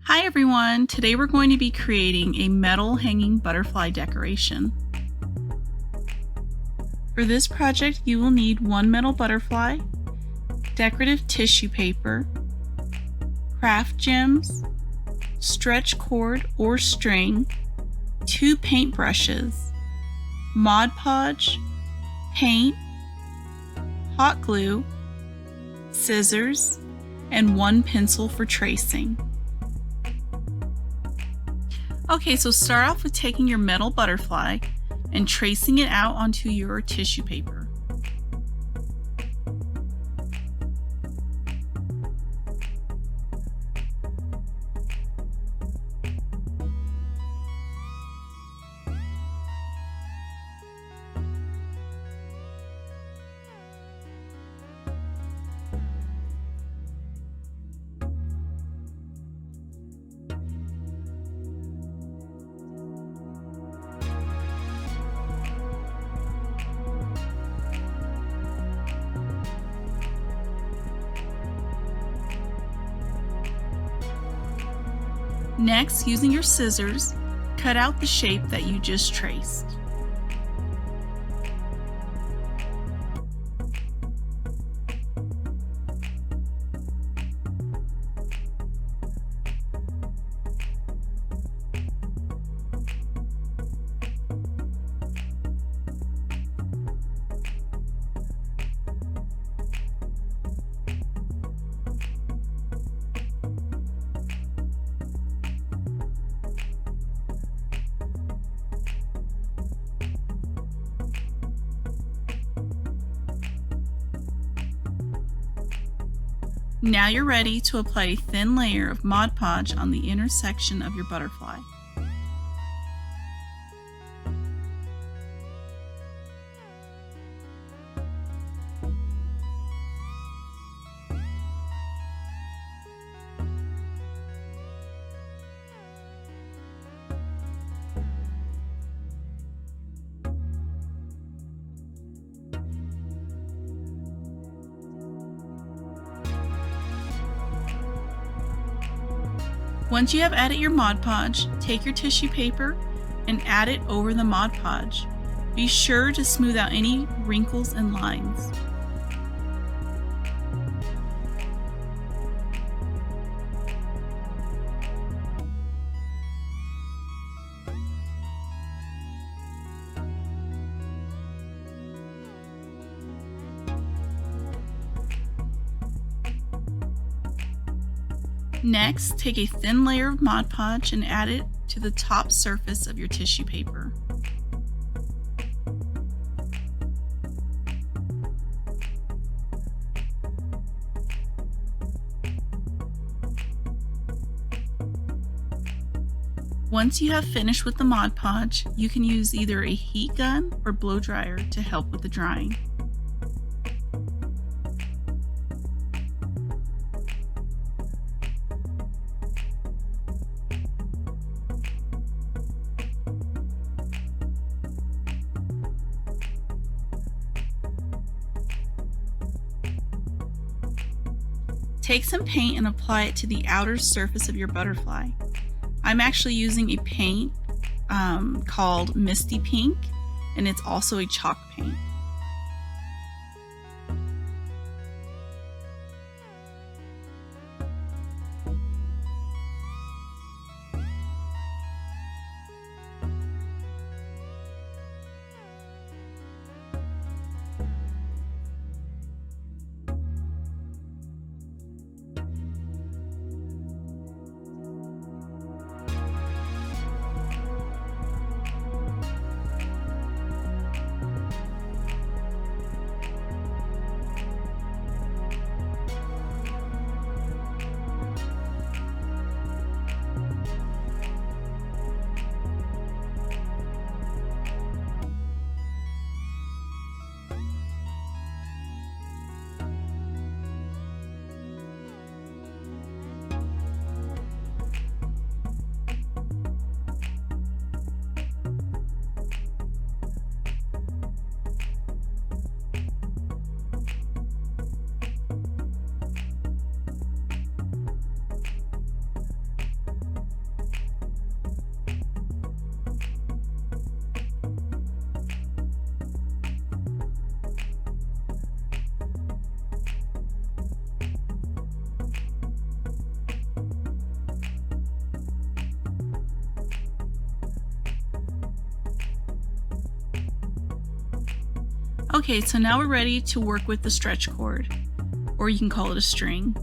Hi everyone! Today we're going to be creating a metal hanging butterfly decoration. For this project you will need one metal butterfly, decorative tissue paper, craft gems, stretch cord or string, 2 paint brushes, Mod Podge, paint, hot glue, scissors, and 1 pencil for tracing. Okay, so start off with taking your metal butterfly and tracing it out onto your tissue paper. Next, using your scissors, cut out the shape that you just traced. Now you're ready to apply a thin layer of Mod Podge on the inner section of your butterfly. Once you have added your Mod Podge, take your tissue paper and add it over the Mod Podge. Be sure to smooth out any wrinkles and lines. Next, take a thin layer of Mod Podge and add it to the top surface of your tissue paper. Once you have finished with the Mod Podge, you can use either a heat gun or blow dryer to help with the drying. Take some paint and apply it to the outer surface of your butterfly. I'm actually using a paint called Misty Pink, and it's also a chalk paint. Okay, so now we're ready to work with the stretch cord, or you can call it a string.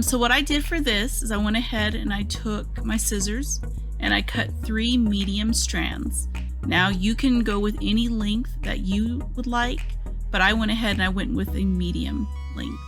So what I did for this is I went ahead and I took my scissors and I cut 3 medium strands. Now you can go with any length that you would like, but I went ahead and I went with a medium length.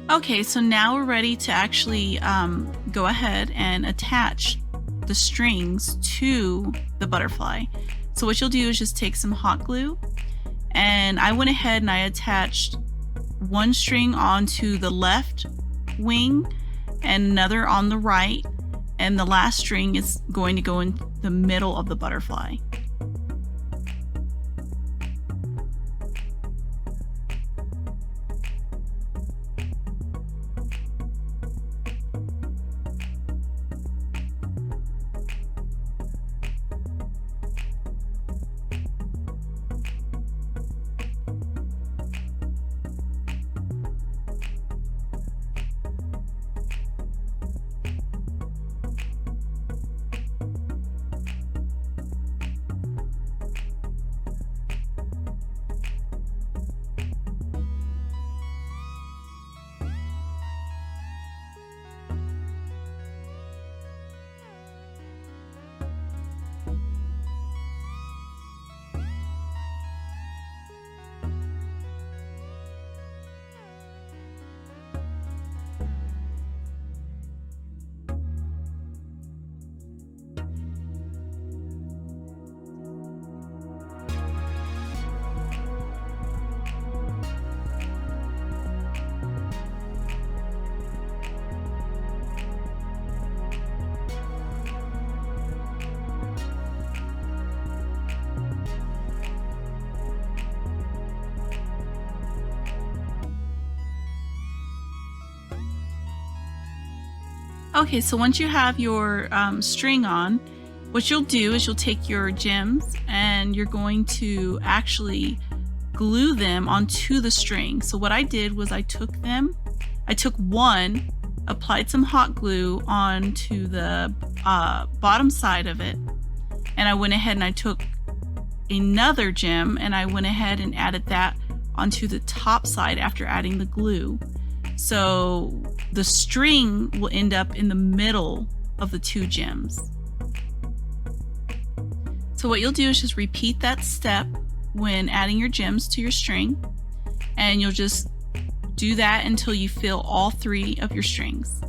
Okay, so now we're ready to actually go ahead and attach the strings to the butterfly. So what you'll do is just take some hot glue, and I went ahead and I attached one string onto the left wing and another on the right, and the last string is going to go in the middle of the butterfly. Okay, so once you have your string on, what you'll do is you'll take your gems and you're going to actually glue them onto the string. So what I did was I took one, applied some hot glue onto the bottom side of it, and I went ahead and I took another gem and I went ahead and added that onto the top side after adding the glue. So the string will end up in the middle of the 2 gems. So what you'll do is just repeat that step when adding your gems to your string, and you'll just do that until you fill all 3 of your strings.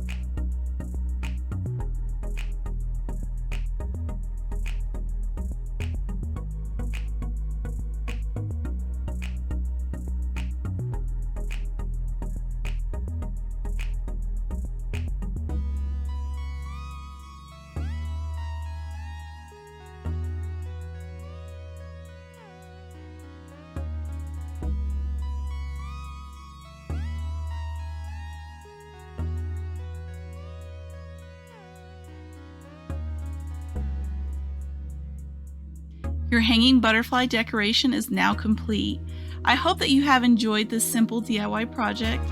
Your hanging butterfly decoration is now complete. I hope that you have enjoyed this simple DIY project,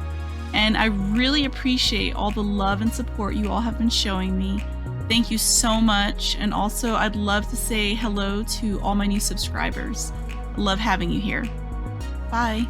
and I really appreciate all the love and support you all have been showing me. Thank you so much, and also I'd love to say hello to all my new subscribers. I love having you here. Bye.